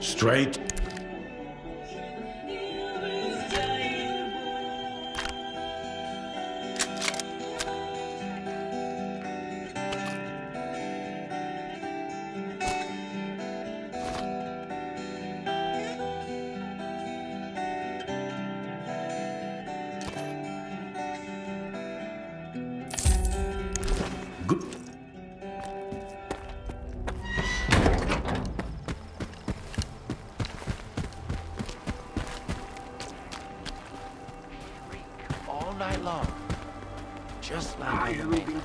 Straight. Good. All night long. Just like on the main.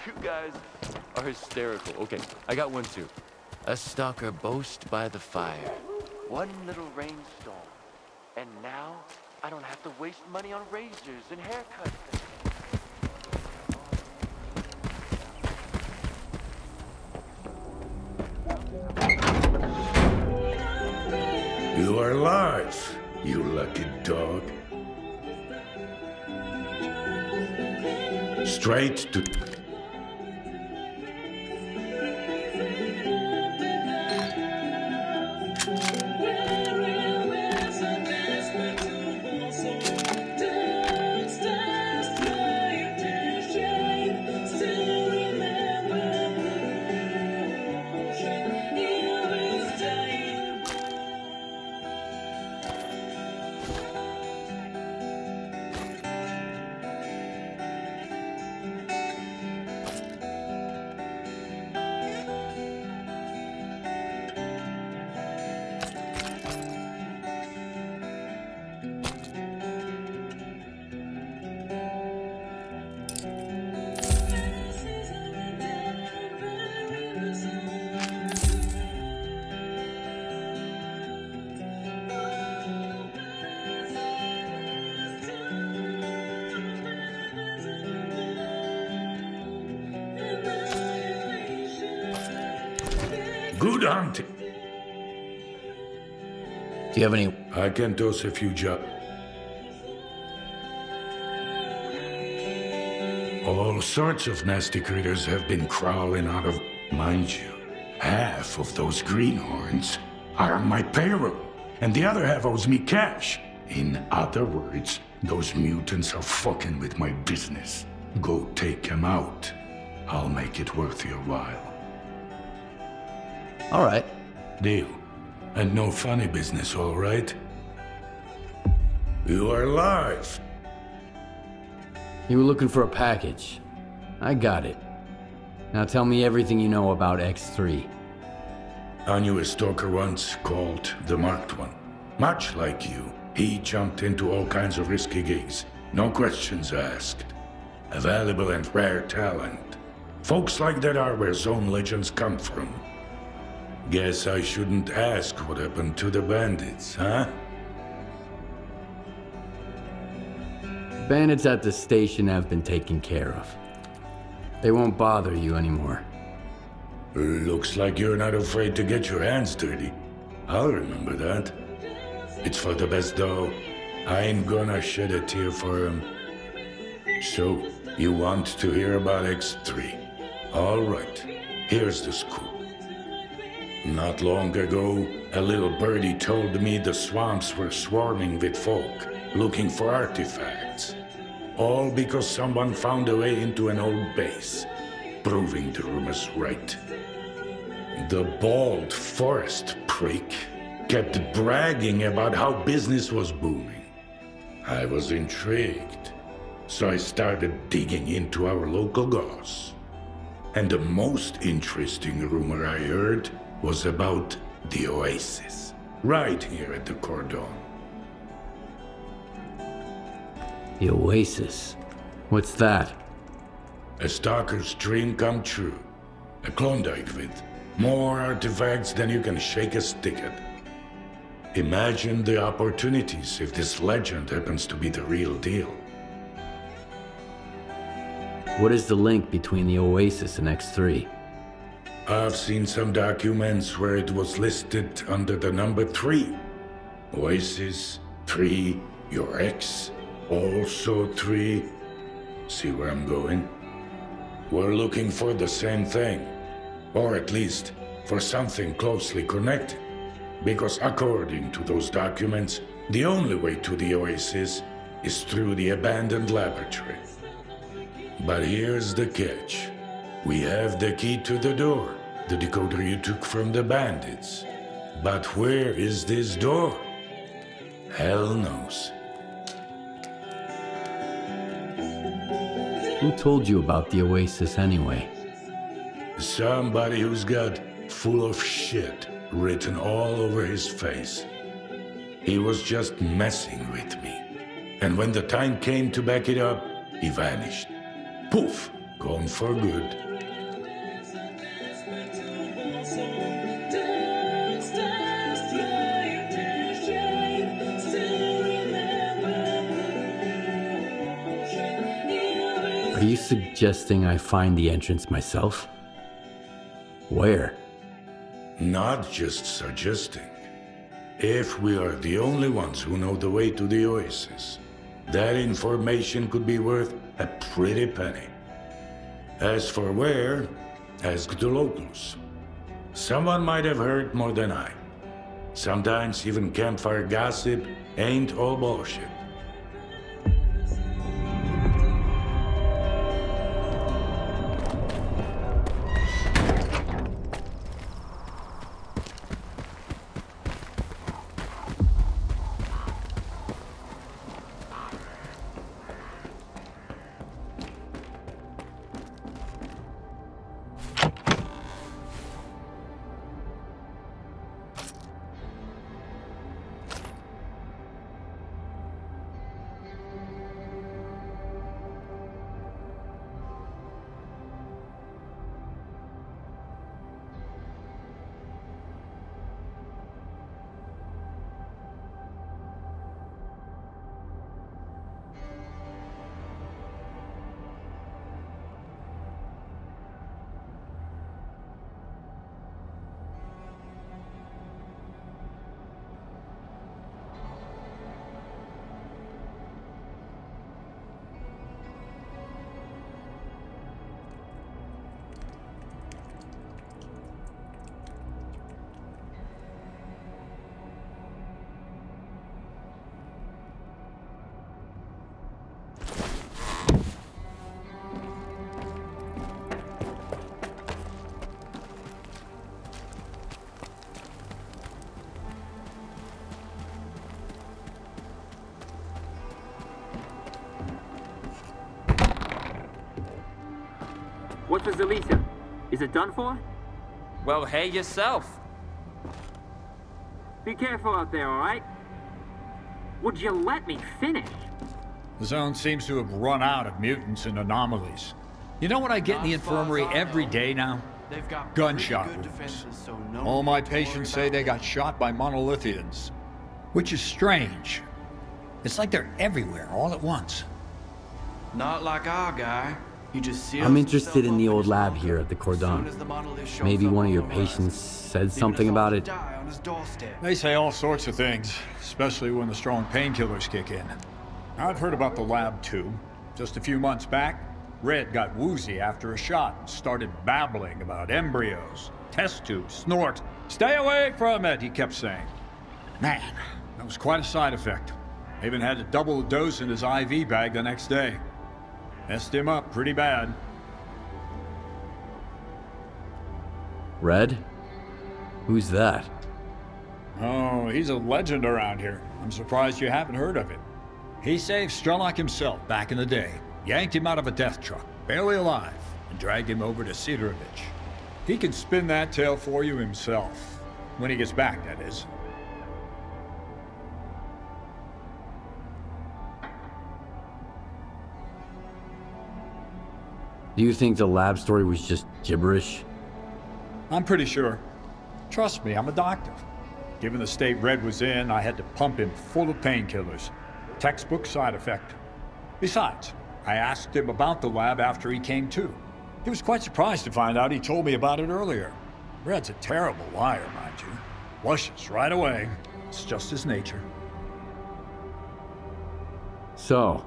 You guys are hysterical. Okay, I got one too. A stalker boast by the fire. One little rainstorm. And now I don't have to waste money on razors and haircuts. You are alive, you lucky dog. Straight to... Good hunting. Do you have any... I can toss a few jobs. All sorts of nasty critters have been crawling out of... Mind you, half of those greenhorns are on my payroll. and the other half owes me cash. In other words, those mutants are fucking with my business. Go take them out. I'll make it worth your while. All right. Deal. And no funny business, all right? You are live. You were looking for a package. I got it. Now tell me everything you know about X3. I knew a stalker once called the Marked One. Much like you, he jumped into all kinds of risky gigs. No questions asked. A valuable and rare talent. Folks like that are where zone legends come from. Guess I shouldn't ask what happened to the bandits, huh? Bandits at the station have been taken care of. They won't bother you anymore. Looks like you're not afraid to get your hands dirty. I'll remember that. It's for the best though. I ain't gonna shed a tear for him. So, you want to hear about X3? All right, here's the scoop. Not long ago, a little birdie told me the swamps were swarming with folk looking for artifacts. All because someone found a way into an old base, proving the rumors right. The bald forest prick kept bragging about how business was booming. I was intrigued, so I started digging into our local goss. And the most interesting rumor I heard was about the Oasis, right here at the Cordon. The Oasis? What's that? A stalker's dream come true. A Klondike with more artifacts than you can shake a stick at. Imagine the opportunities if this legend happens to be the real deal. What is the link between the Oasis and X3? I've seen some documents where it was listed under the number 3. Oasis, 3, your ex, also 3. See where I'm going? We're looking for the same thing. Or at least, for something closely connected. Because according to those documents, the only way to the Oasis is through the abandoned laboratory. But here's the catch. We have the key to the door, the decoder you took from the bandits. But where is this door? Hell knows. Who told you about the Oasis anyway? Somebody who's got full of shit written all over his face. He was just messing with me. And when the time came to back it up, he vanished. Poof! Gone for good. Are you suggesting I find the entrance myself? Where? Not just suggesting. If we are the only ones who know the way to the Oasis, that information could be worth a pretty penny. As for where, ask the locals. Someone might have heard more than I. Sometimes even campfire gossip ain't all bullshit. What's with Alicia? Is it done for? Well, hey yourself. Be careful out there, alright? Would you let me finish? The zone seems to have run out of mutants and anomalies. You know what I get in the infirmary every day now? Gunshot wounds. All my patients say they got shot by monolithians. Which is strange. It's like they're everywhere all at once. Not like our guy. You just see. I'm interested in the old lab here at the Cordon. Maybe one of your patients said something about it. They say all sorts of things, especially when the strong painkillers kick in. I've heard about the lab too. Just a few months back, Red got woozy after a shot and started babbling about embryos, test tubes, snort. Stay away from it, he kept saying. Man, that was quite a side effect. I even had to double the dose in his IV bag the next day. Messed him up pretty bad. Red? Who's that? Oh, he's a legend around here. I'm surprised you haven't heard of him. He saved S.T.A.L.K.E.R himself back in the day. Yanked him out of a death truck, barely alive, and dragged him over to Sidorovich. He can spin that tale for you himself. When he gets back, that is. Do you think the lab story was just gibberish? I'm pretty sure. Trust me, I'm a doctor. Given the state Red was in, I had to pump him full of painkillers. Textbook side effect. Besides, I asked him about the lab after he came to. He was quite surprised to find out he told me about it earlier. Red's a terrible liar, mind you. Blushes right away. It's just his nature. So,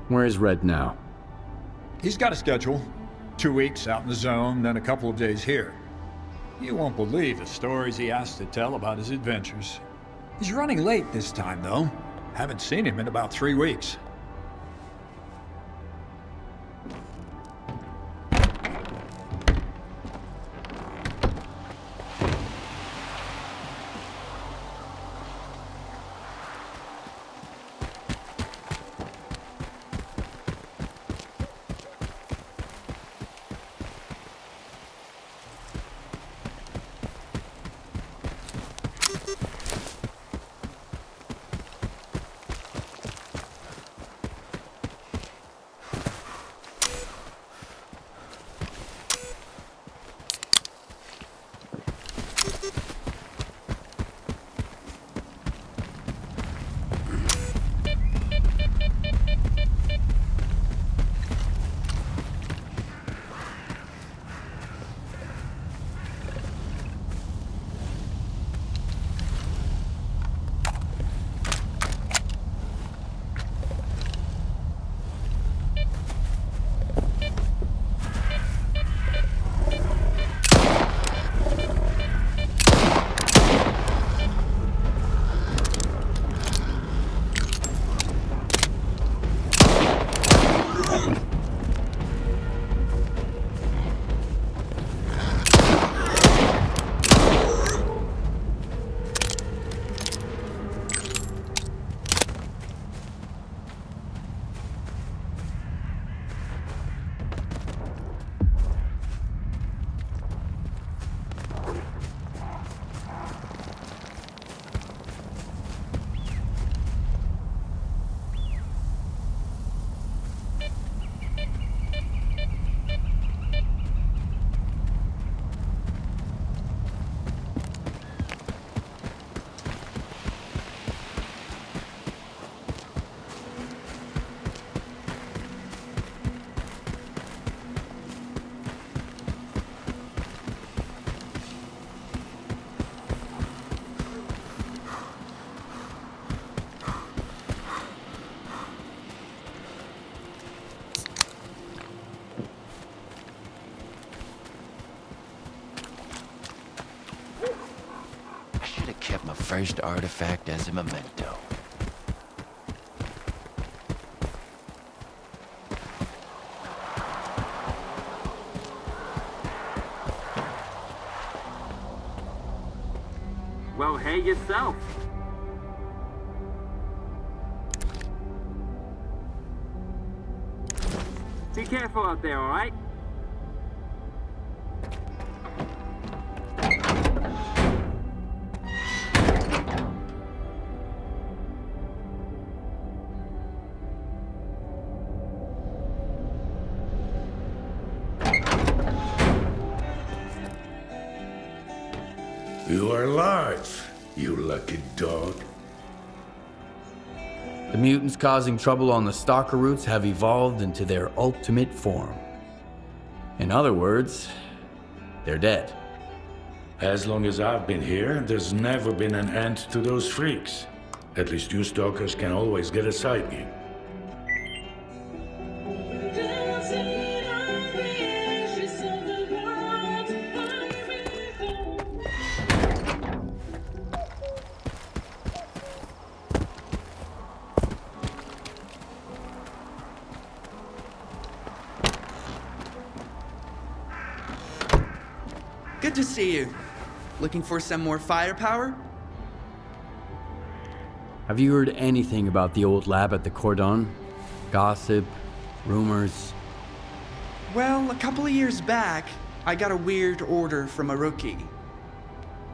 where is Red now? He's got a schedule. 2 weeks out in the zone, then a couple of days here. You won't believe the stories he has to tell about his adventures. He's running late this time, though. Haven't seen him in about 3 weeks. First artifact as a memento. Well, hey yourself. Be careful out there, alright? You are alive, you lucky dog. The mutants causing trouble on the S.T.A.L.K.E.R routes have evolved into their ultimate form. In other words, they're dead. As long as I've been here, there's never been an end to those freaks. At least you stalkers can always get a side gig. Good to see you. Looking for some more firepower? Have you heard anything about the old lab at the Cordon? Gossip? Rumors? Well, a couple of years back, I got a weird order from a rookie.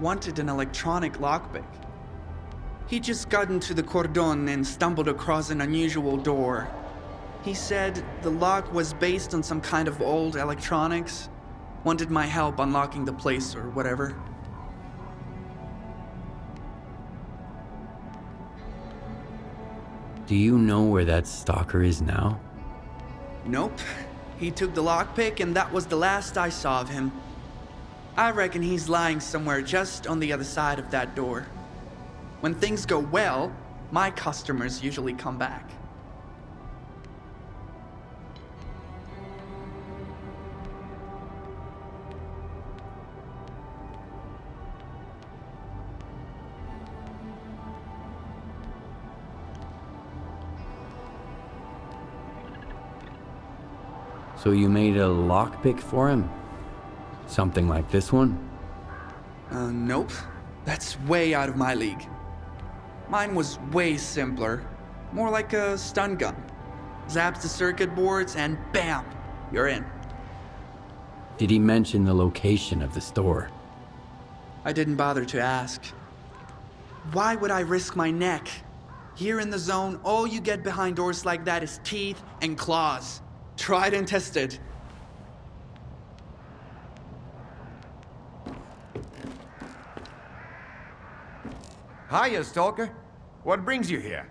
Wanted an electronic lockpick. He just got into the Cordon and stumbled across an unusual door. He said the lock was based on some kind of old electronics. Wanted my help unlocking the place or whatever. Do you know where that stalker is now? Nope. He took the lockpick and that was the last I saw of him. I reckon he's lying somewhere just on the other side of that door. When things go well, my customers usually come back. So you made a lockpick for him? Something like this one? Nope. That's way out of my league. Mine was way simpler. More like a stun gun. Zaps the circuit boards and bam! You're in. Did he mention the location of the store? I didn't bother to ask. Why would I risk my neck? Here in the zone, all you get behind doors like that is teeth and claws. Tried and tested. Hiya, Stalker. What brings you here?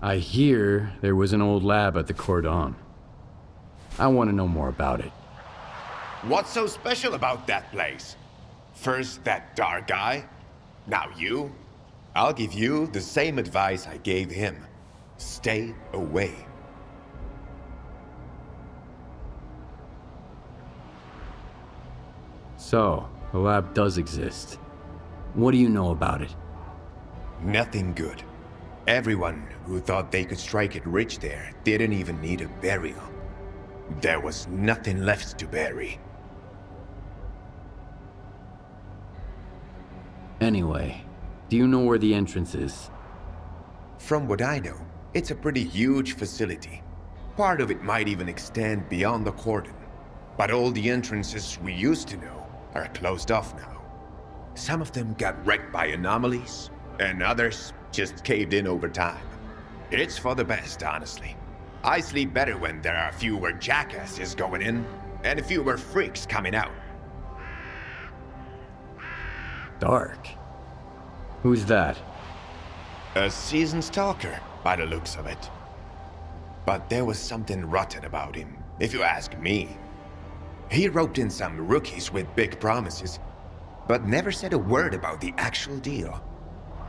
I hear there was an old lab at the Cordon. I want to know more about it. What's so special about that place? First that dark guy, now you. I'll give you the same advice I gave him. Stay away. So, the lab does exist. What do you know about it? Nothing good. Everyone who thought they could strike it rich there didn't even need a burial. There was nothing left to bury. Anyway, do you know where the entrance is? From what I know, it's a pretty huge facility. Part of it might even extend beyond the cordon. But all the entrances we used to know are closed off now. Some of them got wrecked by anomalies, and others just caved in over time. It's for the best, honestly. I sleep better when there are fewer jackasses going in, and fewer freaks coming out. Dark? Who's that? A seasoned stalker, by the looks of it. But there was something rotten about him, if you ask me. He roped in some rookies with big promises, but never said a word about the actual deal.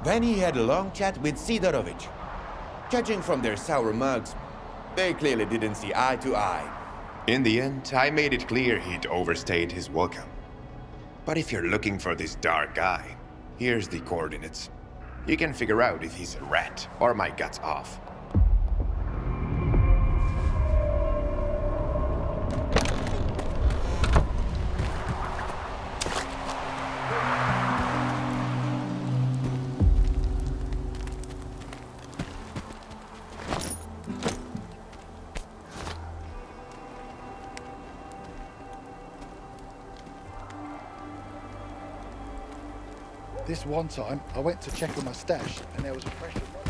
Then he had a long chat with Sidorovich. Judging from their sour mugs, they clearly didn't see eye to eye. In the end, I made it clear he'd overstayed his welcome. But if you're looking for this dark guy, here's the coordinates. You can figure out if he's a rat or my guts off. This one time, I went to check on my stash, and there was a fresh anomaly.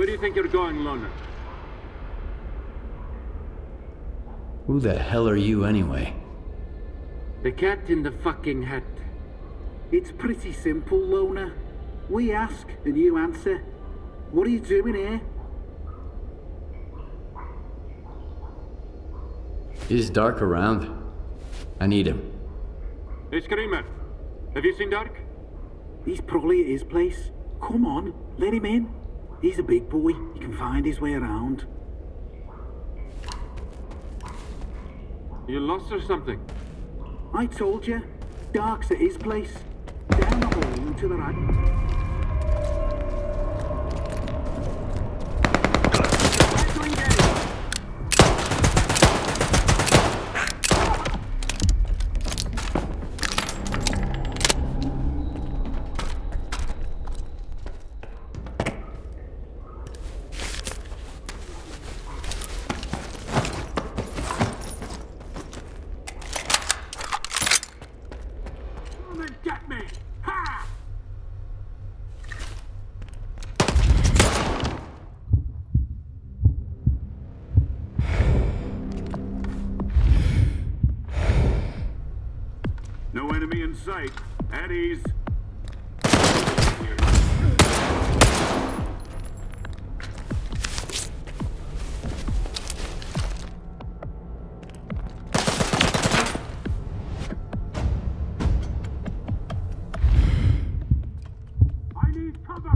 Where do you think you're going, loner? Who the hell are you anyway? The cat in the fucking hat. It's pretty simple, loner. We ask and you answer. What are you doing here? Is Dark around? I need him. Hey, Screamer. Have you seen Dark? He's probably at his place. Come on, let him in. He's a big boy. He can find his way around. You lost or something? I told you. Dark's at his place. Down the hall and to the right. No enemy in sight. At ease. I need cover.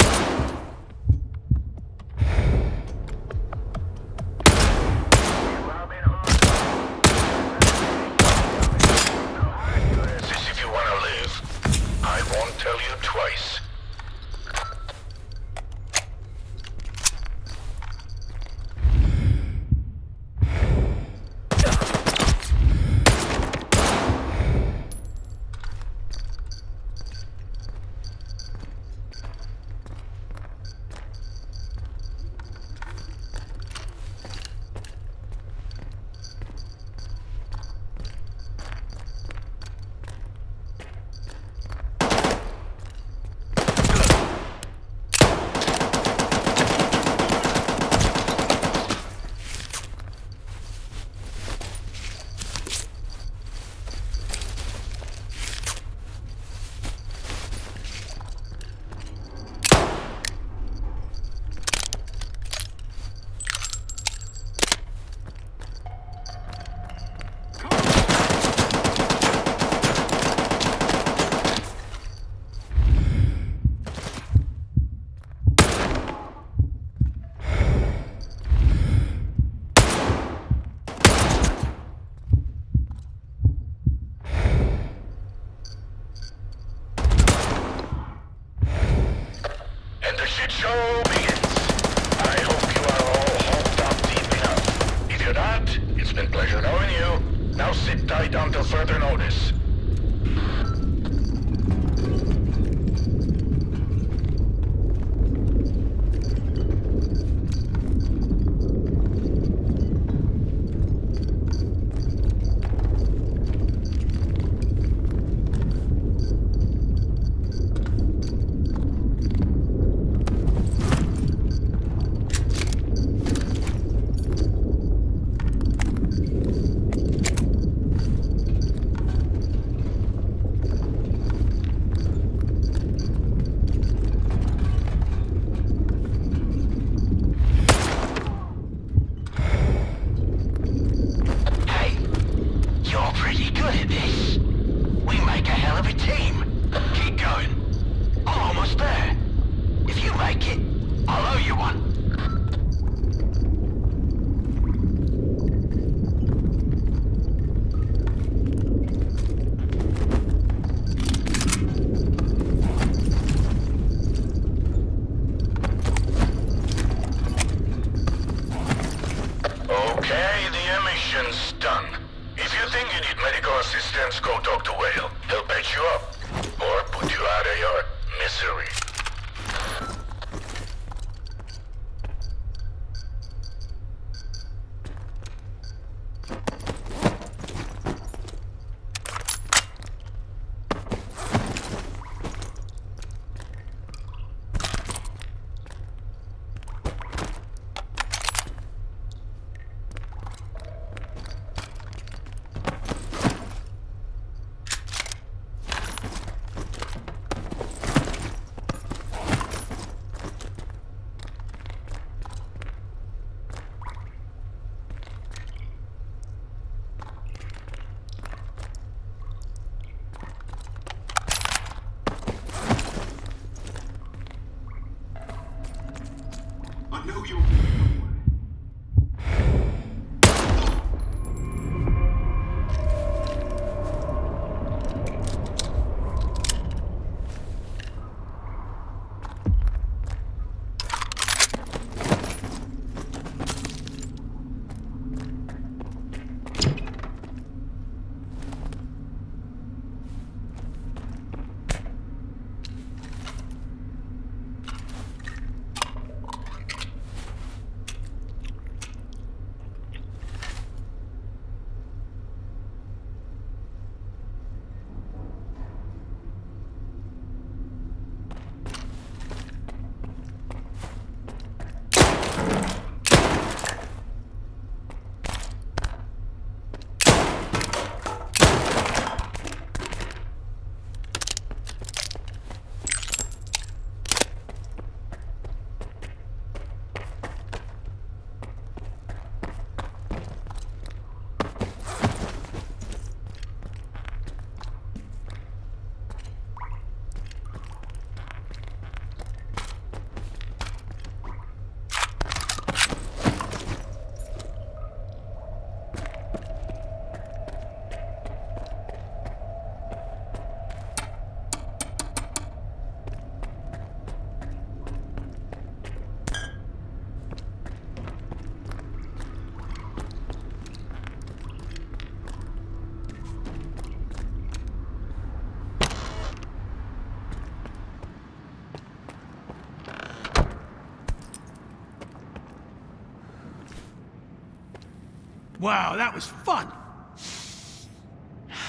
Wow, that was fun.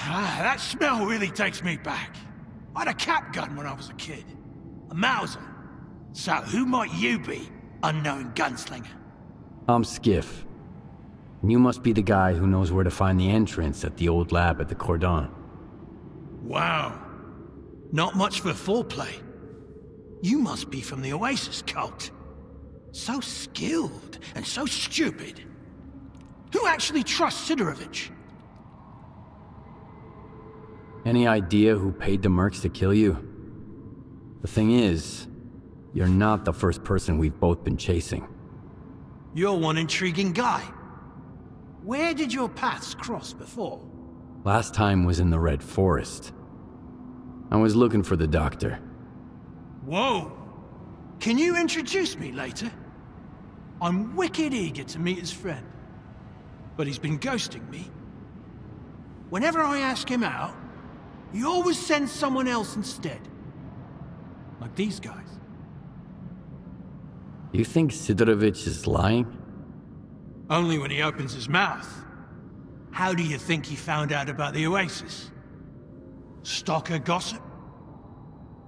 That smell really takes me back. I had a cap gun when I was a kid. A Mauser. So who might you be, unknown gunslinger? I'm Skiff. And you must be the guy who knows where to find the entrance at the old lab at the Cordon. Wow. Not much for foreplay. You must be from the Oasis cult. So skilled and so stupid. Who actually trusts Sidorovich? Any idea who paid the mercs to kill you? The thing is, you're not the first person we've both been chasing. You're one intriguing guy. Where did your paths cross before? Last time was in the Red Forest. I was looking for the doctor. Whoa! Can you introduce me later? I'm wicked eager to meet his friend. But he's been ghosting me. Whenever I ask him out, he always sends someone else instead. Like these guys. You think Sidorovich is lying? Only when he opens his mouth. How do you think he found out about the Oasis? Stalker gossip?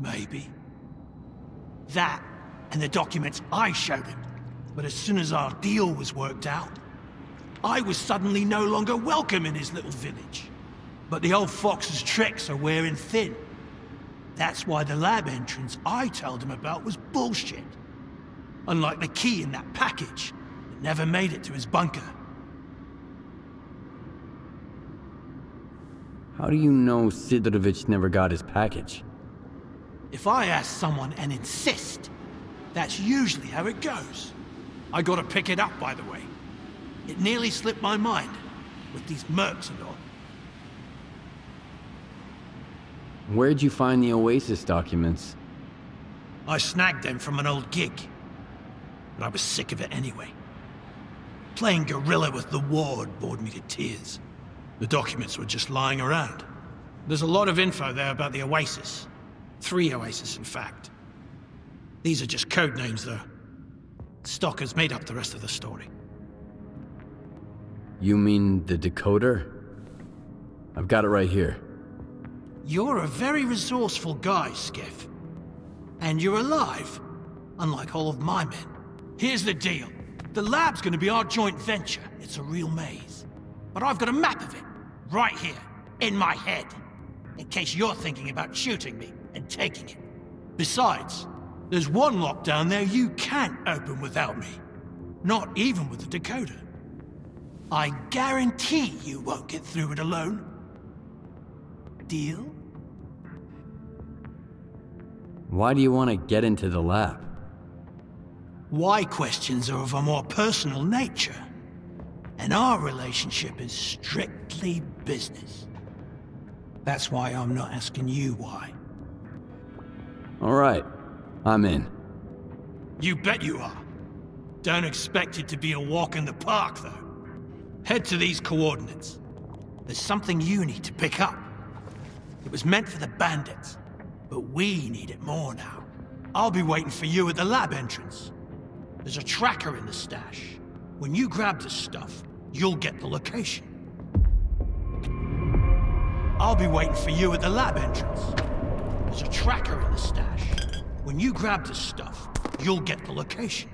Maybe. That, and the documents I showed him. But as soon as our deal was worked out, I was suddenly no longer welcome in his little village. But the old fox's tricks are wearing thin. That's why the lab entrance I told him about was bullshit. Unlike the key in that package that never made it to his bunker. How do you know Sidorovich never got his package? If I ask someone and insist, that's usually how it goes. I gotta pick it up, by the way. It nearly slipped my mind, with these mercs and all. Where'd you find the Oasis documents? I snagged them from an old gig. But I was sick of it anyway. Playing gorilla with the ward bored me to tears. The documents were just lying around. There's a lot of info there about the Oasis. 3 Oasis, in fact. These are just code names, though. Stalkers made up the rest of the story. You mean the decoder? I've got it right here. You're a very resourceful guy, Skiff. And you're alive, unlike all of my men. Here's the deal. The lab's gonna be our joint venture. It's a real maze. But I've got a map of it, right here, in my head. In case you're thinking about shooting me and taking it. Besides, there's one lock down there you can't open without me. Not even with the decoder. I guarantee you won't get through it alone. Deal? Why do you want to get into the lab? Why questions are of a more personal nature. And our relationship is strictly business. That's why I'm not asking you why. All right, I'm in. You bet you are. Don't expect it to be a walk in the park, though. Head to these coordinates. There's something you need to pick up. It was meant for the bandits, but we need it more now. I'll be waiting for you at the lab entrance. There's a tracker in the stash. When you grab the stuff, you'll get the location. I'll be waiting for you at the lab entrance. There's a tracker in the stash. When you grab the stuff, you'll get the location.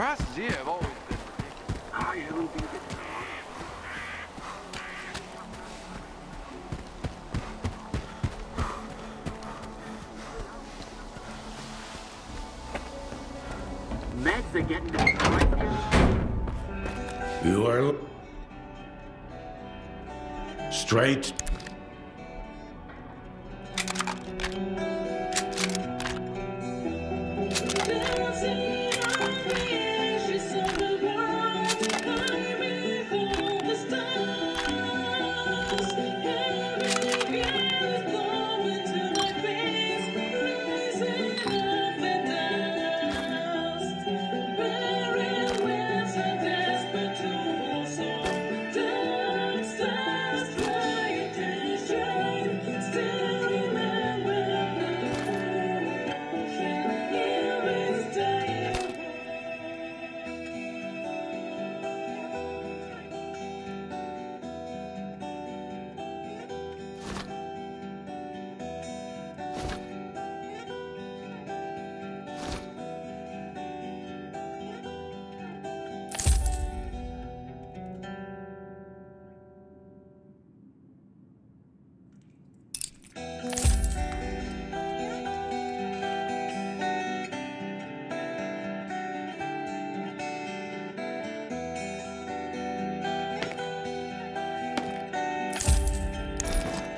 prices here have always been ridiculous. Oh, yeah, we'll be a bit. Meds are getting to be You are straight.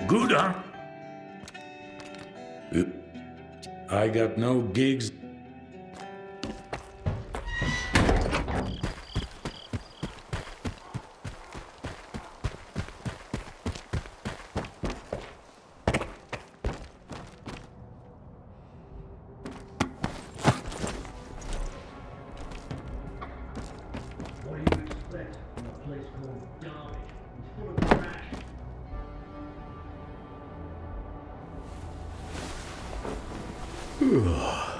Good, huh? I got no gigs. What do you expect from a place called Derby? It's full of trash. Ugh.